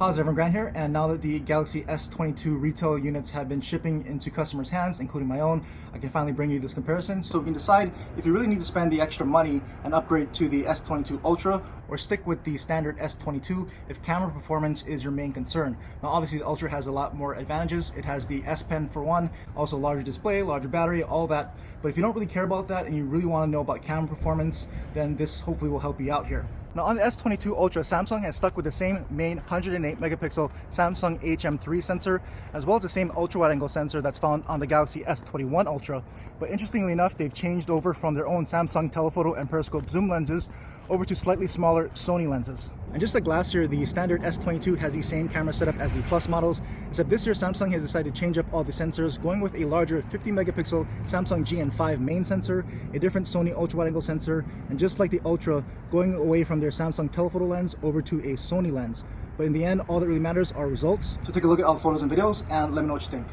How's everyone, Grant here, and now that the Galaxy S22 retail units have been shipping into customers' hands, including my own, I can finally bring you this comparison so we can decide if you really need to spend the extra money and upgrade to the S22 Ultra or stick with the standard S22 if camera performance is your main concern. Now obviously the Ultra has a lot more advantages. It has the S Pen for one, also larger display, larger battery, all that. But if you don't really care about that and you really want to know about camera performance, then this hopefully will help you out here. Now on the S22 Ultra, Samsung has stuck with the same main 108 megapixel Samsung HM3 sensor, as well as the same ultra wide angle sensor that's found on the Galaxy S21 Ultra. But interestingly enough, they've changed over from their own Samsung telephoto and periscope zoom lenses over to slightly smaller Sony lenses. And just like last year, the standard S22 has the same camera setup as the Plus models, except this year Samsung has decided to change up all the sensors, going with a larger 50 megapixel Samsung GN5 main sensor, a different Sony ultra wide angle sensor, and just like the Ultra, going away from their Samsung telephoto lens over to a Sony lens. But in the end, all that really matters are results. So take a look at all the photos and videos and let me know what you think.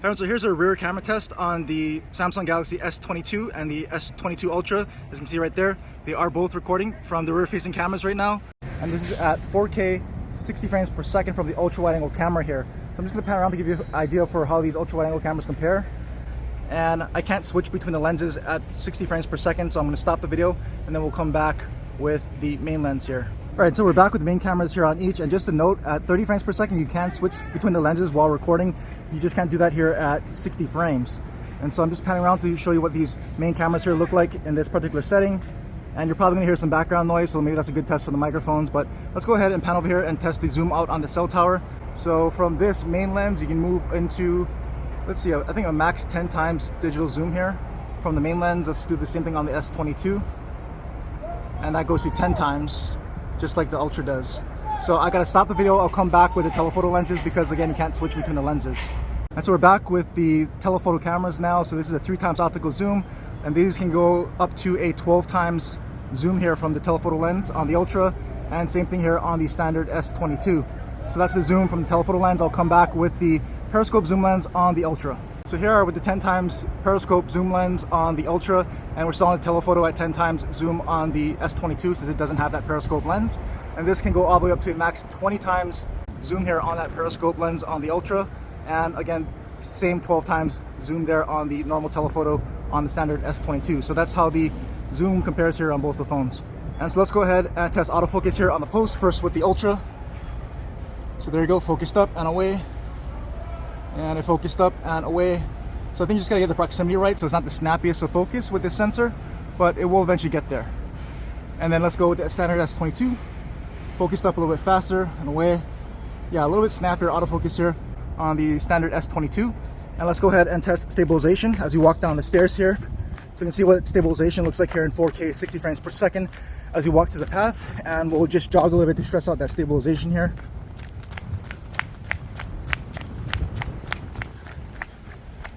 Alright, so here's a rear camera test on the Samsung Galaxy S22 and the S22 Ultra. As you can see right there, they are both recording from the rear facing cameras right now. And this is at 4K 60 frames per second from the ultra wide angle camera here. So I'm just going to pan around to give you an idea for how these ultra wide angle cameras compare. And I can't switch between the lenses at 60 frames per second, so I'm going to stop the video and then we'll come back with the main lens here. Alright, so we're back with the main cameras here on each, and just a note, at 30 frames per second you can switch between the lenses while recording. You just can't do that here at 60 frames. And so I'm just panning around to show you what these main cameras here look like in this particular setting. And you're probably going to hear some background noise, so maybe that's a good test for the microphones. But let's go ahead and pan over here and test the zoom out on the cell tower. So from this main lens you can move into, let's see, I think a max 10 times digital zoom here. From the main lens, let's do the same thing on the S22. And that goes to 10 times, just like the Ultra does. So I gotta stop the video, I'll come back with the telephoto lenses because again, you can't switch between the lenses. And so we're back with the telephoto cameras now. So this is a 3 times optical zoom, and these can go up to a 12 times zoom here from the telephoto lens on the Ultra, and same thing here on the standard S22. So that's the zoom from the telephoto lens. I'll come back with the periscope zoom lens on the Ultra. So here are with the 10 times periscope zoom lens on the Ultra, and we're still on the telephoto at 10 times zoom on the S22 since it doesn't have that periscope lens. And this can go all the way up to a max 20 times zoom here on that periscope lens on the Ultra. And again, same 12 times zoom there on the normal telephoto on the standard S22. So that's how the zoom compares here on both the phones. And so let's go ahead and test autofocus here on the post, first with the Ultra. So there you go, focused up and away. And it focused up and away. So I think you just gotta get the proximity right, so it's not the snappiest of focus with this sensor, but it will eventually get there. And then let's go with the standard S22. Focused up a little bit faster and away. Yeah, a little bit snappier autofocus here on the standard S22. And let's go ahead and test stabilization as you walk down the stairs here. So you can see what stabilization looks like here in 4K 60 frames per second as you walk to the path. And we'll just jog a little bit to stress out that stabilization here.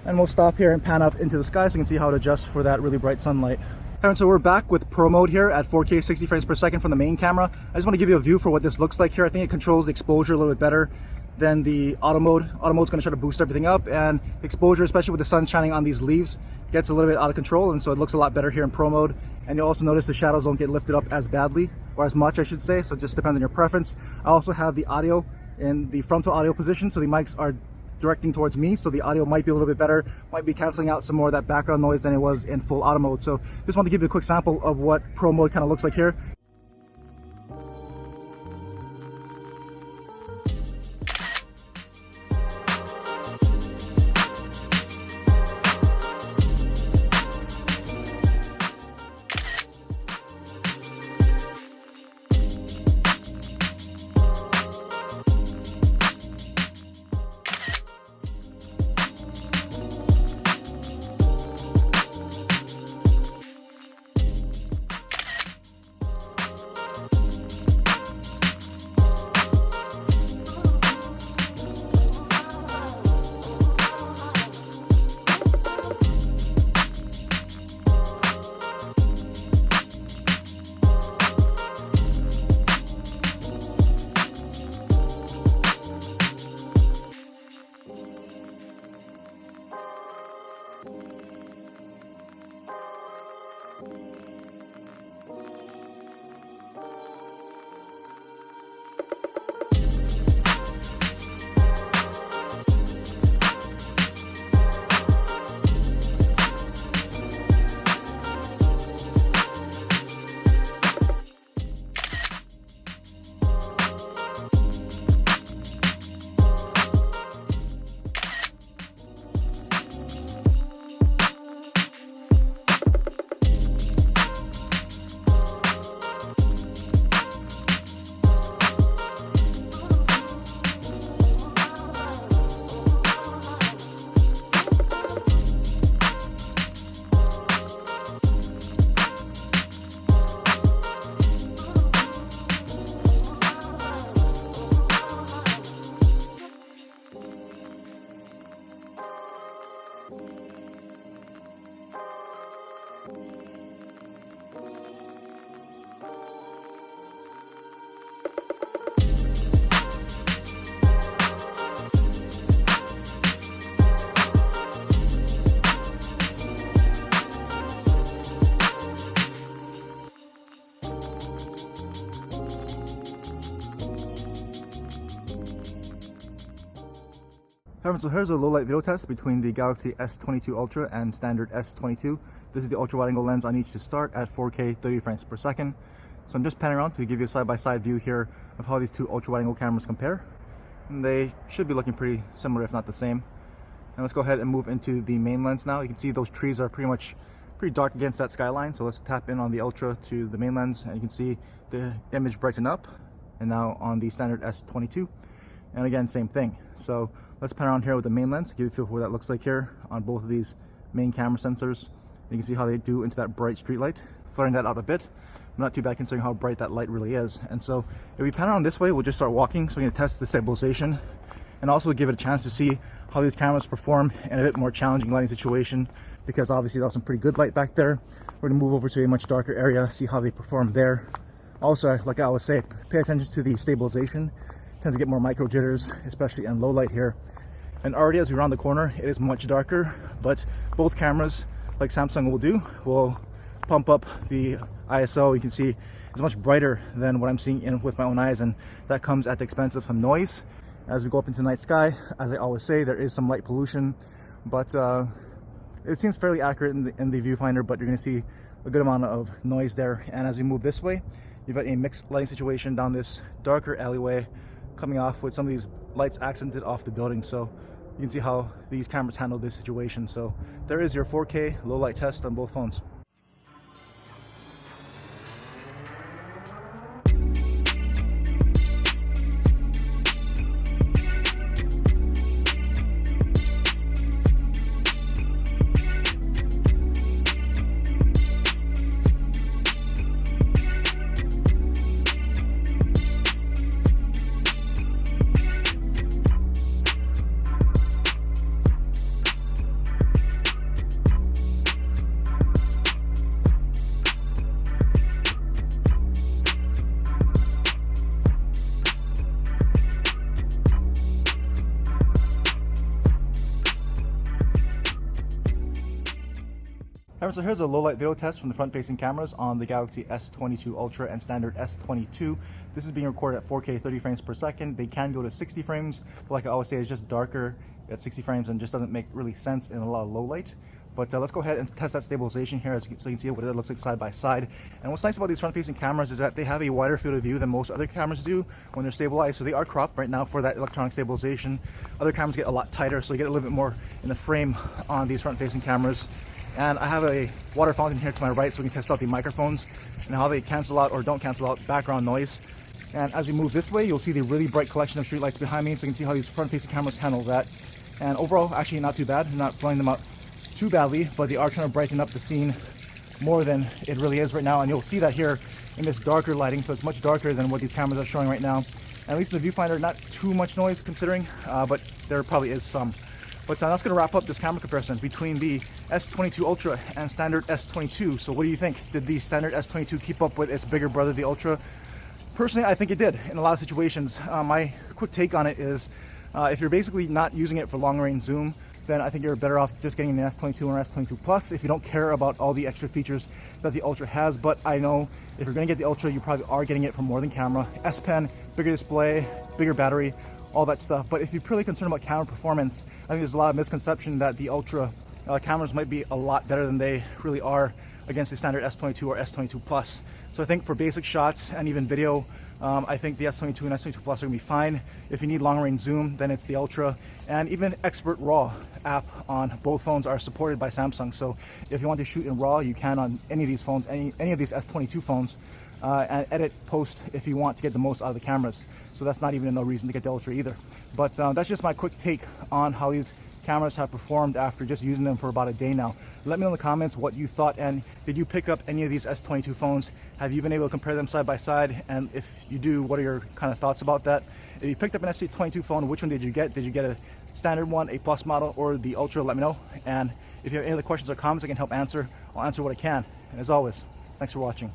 And we'll stop here and pan up into the sky so you can see how it adjusts for that really bright sunlight. And so we're back with Pro mode here at 4K 60 frames per second from the main camera. I just want to give you a view for what this looks like here. I think it controls the exposure a little bit better than the auto mode. Auto mode's going to try to boost everything up, and exposure, especially with the sun shining on these leaves, gets a little bit out of control, and so it looks a lot better here in Pro mode. And you'll also notice the shadows don't get lifted up as badly, or as much I should say, so it just depends on your preference. I also have the audio in the frontal audio position, so the mics are directing towards me, so the audio might be a little bit better, might be canceling out some more of that background noise than it was in full auto mode. So just want to give you a quick sample of what Pro mode kind of looks like here. So here's a low light video test between the Galaxy S22 Ultra and standard S22. This is the ultra wide angle lens on each to start at 4K 30 frames per second. So I'm just panning around to give you a side-by-side view here of how these two ultra wide angle cameras compare. And they should be looking pretty similar, if not the same. And let's go ahead and move into the main lens now. You can see those trees are pretty dark against that skyline. So let's tap in on the Ultra to the main lens, and you can see the image brighten up. And now on the standard S22. And again, same thing. So let's pan around here with the main lens, give you a feel for what that looks like here on both of these main camera sensors. You can see how they do into that bright street light, flaring that out a bit. Not too bad considering how bright that light really is. And so if we pan around this way, we'll just start walking. So we're going to test the stabilization and also give it a chance to see how these cameras perform in a bit more challenging lighting situation, because obviously that was some pretty good light back there. We're going to move over to a much darker area, see how they perform there. Also, like I always say, pay attention to the stabilization. Tends to get more micro jitters, especially in low light here. And already as we round the corner, it is much darker, but both cameras, like Samsung will do, will pump up the ISO. You can see it's much brighter than what I'm seeing with my own eyes, and that comes at the expense of some noise. As we go up into the night sky, as I always say, there is some light pollution, but it seems fairly accurate in the viewfinder, but you're going to see a good amount of noise there. And as we move this way, you've got a mixed lighting situation down this darker alleyway, coming off with some of these lights accented off the building. So you can see how these cameras handle this situation. So there is your 4K low light test on both phones. So here's a low light video test from the front facing cameras on the Galaxy S22 Ultra and standard S22. This is being recorded at 4K 30 frames per second. They can go to 60 frames, but like I always say, it's just darker at 60 frames and just doesn't make really sense in a lot of low light. But let's go ahead and test that stabilization here so you can see what it looks like side by side. And what's nice about these front facing cameras is that they have a wider field of view than most other cameras do when they're stabilized. So they are cropped right now for that electronic stabilization. Other cameras get a lot tighter, so you get a little bit more in the frame on these front facing cameras. And I have a water fountain here to my right so we can test out the microphones and how they cancel out or don't cancel out background noise. And as we move this way, you'll see the really bright collection of streetlights behind me, so you can see how these front-facing cameras handle that. And overall, actually not too bad. They're not blowing them out too badly, but they are trying to brighten up the scene more than it really is right now. And you'll see that here in this darker lighting, so it's much darker than what these cameras are showing right now. And at least in the viewfinder, not too much noise considering, but there probably is some. But that's going to wrap up this camera comparison between the S22 Ultra and standard S22. So what do you think? Did the standard S22 keep up with its bigger brother, the Ultra? Personally, I think it did in a lot of situations. My quick take on it is if you're basically not using it for long range zoom, then I think you're better off just getting an S22 or S22 Plus if you don't care about all the extra features that the Ultra has. But I know if you're going to get the Ultra, you probably are getting it for more than camera. S Pen, bigger display, bigger battery, all that stuff. But if you're purely concerned about camera performance, I think there's a lot of misconception that the Ultra cameras might be a lot better than they really are against the standard S22 or S22 Plus. So I think for basic shots and even video, I think the S22 and S22 Plus are gonna be fine. If you need long range zoom, then it's the Ultra. And even Expert RAW app on both phones are supported by Samsung. So if you want to shoot in RAW, you can on any of these phones, any of these S22 phones, and edit, post if you want to get the most out of the cameras. So that's not even no reason to get the Ultra either. But that's just my quick take on how these cameras have performed after just using them for about a day now. Let me know in the comments what you thought, and did you pick up any of these S22 phones? Have you been able to compare them side by side? And if you do, what are your kind of thoughts about that? If you picked up an S22 phone, which one did you get? Did you get a standard one, a Plus model, or the Ultra? Let me know. And if you have any other questions or comments I can help answer, I'll answer what I can. And as always, thanks for watching.